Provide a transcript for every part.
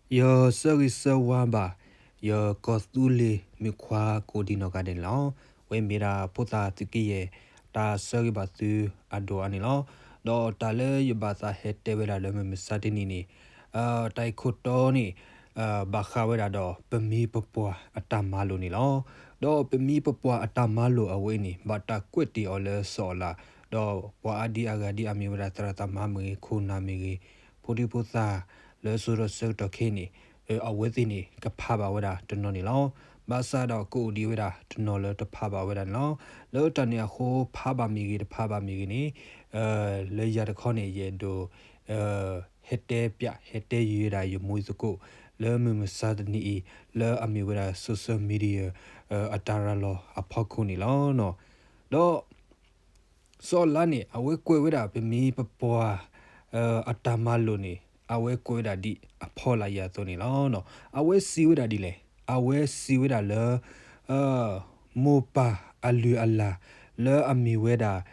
Yo service wamba yo costuli mi kwa kodino garden lo we mira pota tikiye ta seri batu ado ani lo do tale yo basa hete wera le me satini ni tai khoto ni bakha wera do pemi popwa atamalo ni lo do pemi popwa atamalo awe ni bata kweti ole sola do wa adi agadi ami wera trata mami khuna mi podi pota le suro sekto khini awethini ka phaba weda tono ni law basa do ko di weda tono le to phaba weda law lo tane ho phaba mi gi phaba mi gi ni le ya de khone ye do hete pya hete yu da yu mu su ko le mu sa de ni le ami weda social media atara lo aphoku ni law no do so la ni awe kwe weda pe mi pwa atama lo ni awe kwe weda di aphola ya to ni lo no awe si weda di le awe si weda le mo pa alu ala le ami weda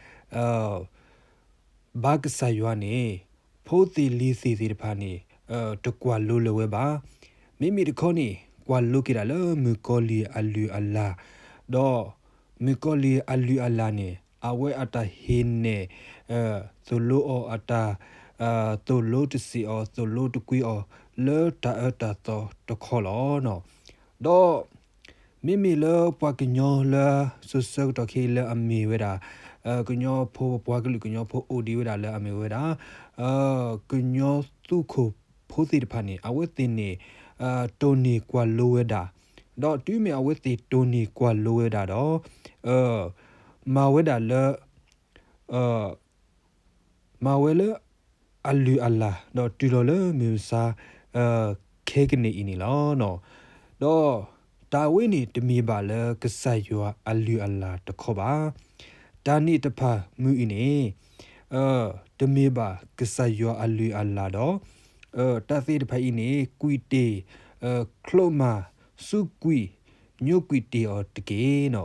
bag sa ywa ni photi li si si de pha ni to kwa lo le we ba mi de kho ni kwa lo ki da le mu ko li alu ala do mi ko li alu ala ni awe ata hin ne solo o ata to lo to si o to lo to qui o le ta ata to kholo no do mimi le pa kinyo le so to khi le ami weda kinyo pho pa kli kinyo pho odi weda le ami weda kinyo tu kho pho ti de pha ni awe tin ni tony kwa lo weda do tu me awe ti tony kwa lo weda do ma weda le ma wele alu alla do tu lo le mi sa ke kne ini lo no do ta we ni tmi ba le ka sa yo alu alla to kho ba ta ni ta pha mu ini tmi ba ka sa yo alu alla do ta se ta pha ini kui te klo ma su kui nyo kui te o te ke no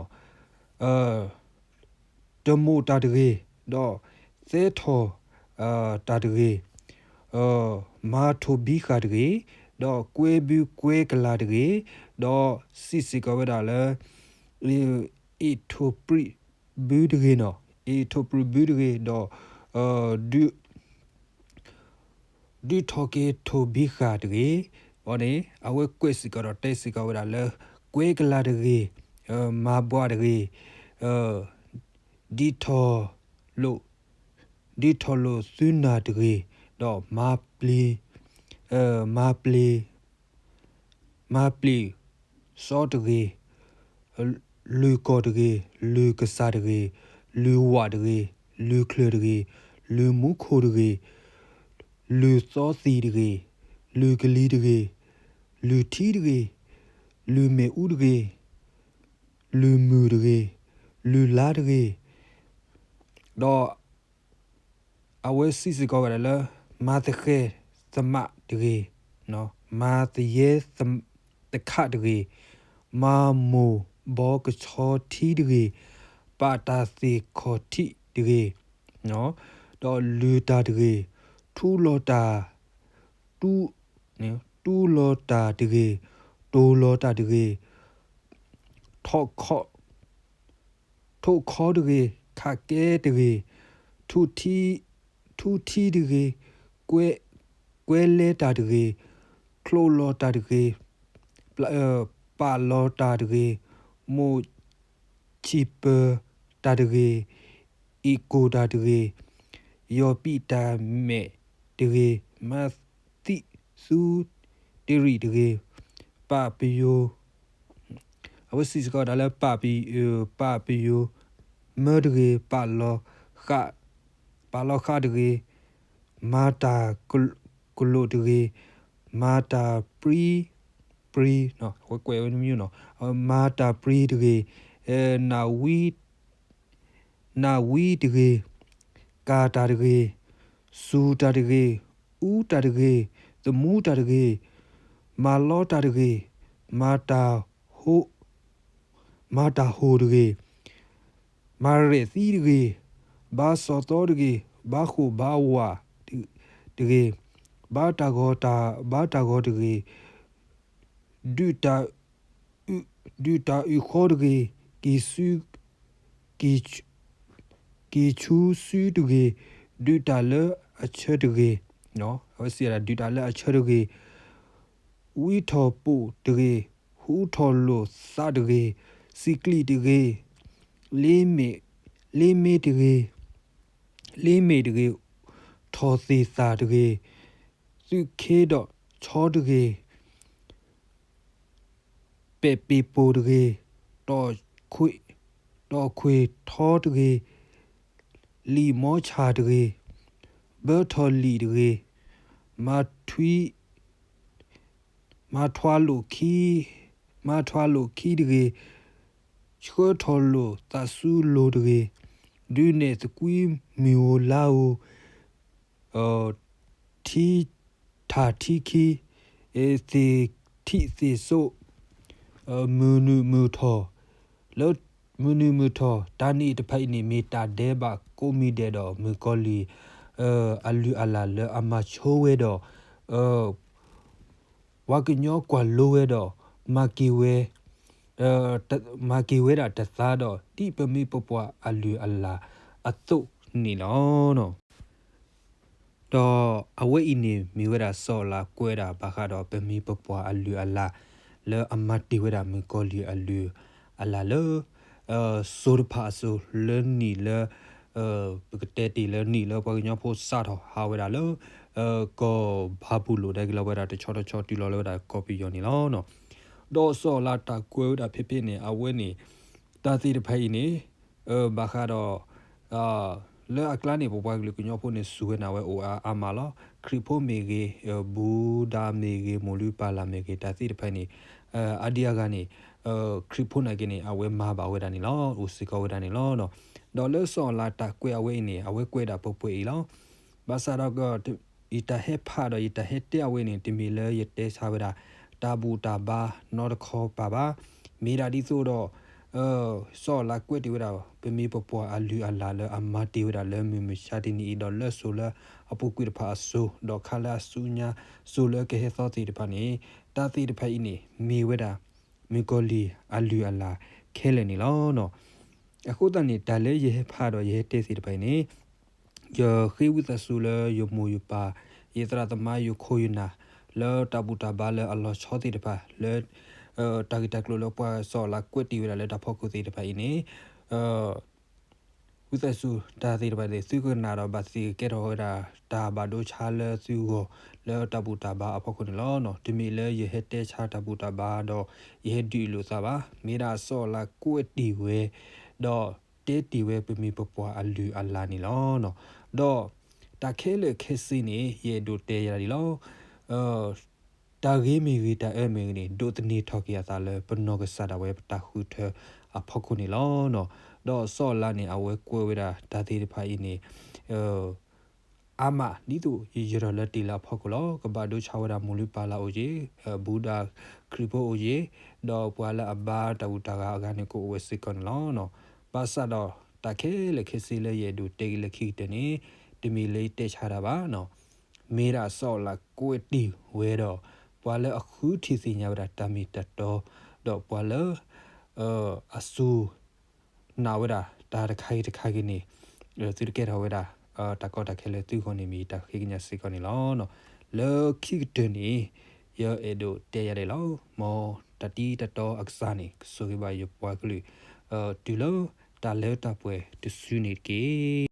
တမိုတာတရေတော့သဲထောတာတရေမာထိုဘီခါတရေတော့ကွဲဘူးကွဲကလာတရေတော့စီကဝဒါလဲအီထိုပရီဘူးတရေနော်အီထိုပရီဘူးတရေတော့ဒီထောကေထိုဘီခါတရေဟောနေအဝဲကွဲစီကတော့တဲစီကဝဒါလဲကွဲကလာတရေမာဘွားတရေဒီထောလိုစွနာတရေတော့မာပလီစောတရေလူကောတရေလူကစားတရေလူဝတရေလူခလတရေလူမူခိုတရေလူစောစီတရေလူကလီတရေလူထီတရေလူမေဥတရေလူမူတရေလူလာတရေတော့အဝဲစီစကောကလည်းမာတခဲသမတရေနော်မာတရဲတခတရေမာမိုဘောကချောတီတရေပါတာစီခေါ်တီတရေနော်တော့လူတာတရေထူလောတာတူလောတာတရေတိုလောတာတရေထောက်ခေါ်တရေခါကဲတရေထူတီတရေကွဲလဲတာတရေခလိုလောတာတရေပါလောတာတရေမိုချီပတာတရေအီကိုတာတရေယောပိတာမေတရေမသီစူတရီတရေပါပီယိုအဝစီစကောဒါလပါပီယိုမဒရေပါလောခတရေမာတာကုလိုတရေမာတာပရီနော်ကွယ်မျိုးနော်မာတာပရီတရေနာဝီတရေကာတာတရေစူတာတရေဦးတာတရေသမူတာတရေမာလောတာတရေမာတာဟိုတရေမာရေသီတရေဘာစောတော်တရေဘာခုဘာဝါတရေ bata go de duta duta u khode ki su ki ki chu su de duta le a che de no o si la duta le a che de we to po de hu to lo sa de sikli de le me de to si sa de su ke do cho de pe pe po de to kwe to de li mo cha de be to li de ma thui ma thwa lo ki de chko to lo ta su lo de du ne squi mi o la o ti ta ti ki e ti ti so mu tho lo mu tho ta ni de phai ni me ta de ba ko mi de do mu ko li alu ala le ama cho we do wa ki nyo kwa lo we do ma ki we da ta sa do ti pe mi po po alu ala a tu ni no တော့အဝဲ့အင်းနေမီဝဲတာဆော့လာကွဲတာဘာခါတော့ပမီပပွားအလူအလာလဲအမတ်တီဝဲတာမီကောလီအလူအလာလဲဆိုရဖာဆိုလဲနီလဲပကတဲ့တီလဲနီလဲပကညဖို့စတော့ဟာဝဲတာလဲကောဘာဘူးလို့တဲ့ကလဝဲတာတချောတချောတီလောလဲတာကောပီယောနီလောနော်တော့ဆော့လာတာကွဲတာဖြစ်ဖြစ်နေအဝဲနေတာစီတဖိုင်နေဘာခါတော့လဲအကလာနေပေါ်ပွားကလေးကညဖို့နေဆူနာဝဲအိုအာမာလောခရီဖိုမေကေဘူဒါမေကေမိုလူပါလာမေကေတာစီတဖိုင်နေအဒီယာကနေခရီဖိုနာကနေအဝဲမာပါဝဲတာနေလောဦးစကောဝဲတာနေလောနော်ဒေါ်လာဆောလာတာကွဲအဝဲနေအဝဲကွဲတာပုတ်ပွေလောဘာသာတော့ကဤတဟက်ဖာတော့ဤတဟက်တဲ့အဝဲနေတင်မီလဲရတဲ့စားဝဲတာတာဘူတာဘာနော်တခေါ်ပါမီရာဒီဆိုတော့ဆောလာကွက်တီဝဒါပမီပပွားအလူအလာလအမတီဝဒါလဲမီမရှာတီနီဒေါ်လာဆိုလာအပုကွေဖာဆိုဒေါ်ခလာဆူညာဆိုလကဟေသောတီတဖာနေတာတီတဖာအင်းနေမီဝဒါမီကိုလီအလူအလာခဲလေနီလောနော်အခုတန်နေတာလဲရေဖာတော့ရေတေစီတဖာနေယခိဝသဆူလယမူယပါယေတရတမယခိုယနာလောတဘူတဘာလအလောချောတီတဖာလဲတာဂီတကလိုလောပွားဆော်လာကွက်တီဝရလဲတဖို့ကိုစီတဖိုင်နေဝိသဆူတာစီတဖိုင်စီစုကနာတော့ဘာစီကဲတော့တာတာဘာဒိုချာလဲစုကိုလဲတဘူတာဘာအဖို့ကိုလောနော်ဒီမီလဲရဟတဲ့ချာတဘူတာဘာတော့ရဟဒီလို့စားပါမိရာဆော်လာကွက်တီဝဲတော့တေတီဝဲပမီပပွားအလူအလာနီလောနော်တော့တာခဲလေခဲစီနေရေဒိုတေရဒီလောတာဂေမီဂီတာအမေနီဒိုတနီထောက်ရတာလဲပနောကဆာဒဝဲပတာခုထအဖောက်ခုနီလောနော်တော့ဆော့လာနေအဝဲကွဲဝဲတာဒါတိဖိုင်နေအာမနီတူရရလက်တီလာဖောက်လောကဘာဒိုချဝဒါမူလပါလာအိုကြီးဘူဒါခရီပိုအိုကြီးတော့ပွာလာအဘာတူတာကနေကိုဝဲစစ်ကွန်လောနော်ပါဆာတော့တခဲလေခစီလေရဒူတေလေခိတနေဒီမီလေးတက်ချတာပါနော်မေရာဆော့လာကိုတီဝဲတော့ပွာလဲအခုထီစီညာဝဒတာမီတတော်တော့ပွာလဲအဆူနာဝဒတာတခိုင်ကနေသူတကယ်တော့ဝဒတကောတခဲလေသူခွန်နေမီတခိကညာစီခွန်နေလောနော်လောခိတနေရအေဒိုတေရတယ်လောမောတတီတတော်အက္ဆာနေဆိုကြပါရပွားကလေးတူလောတာလဲတပွဲတဆူနေကေ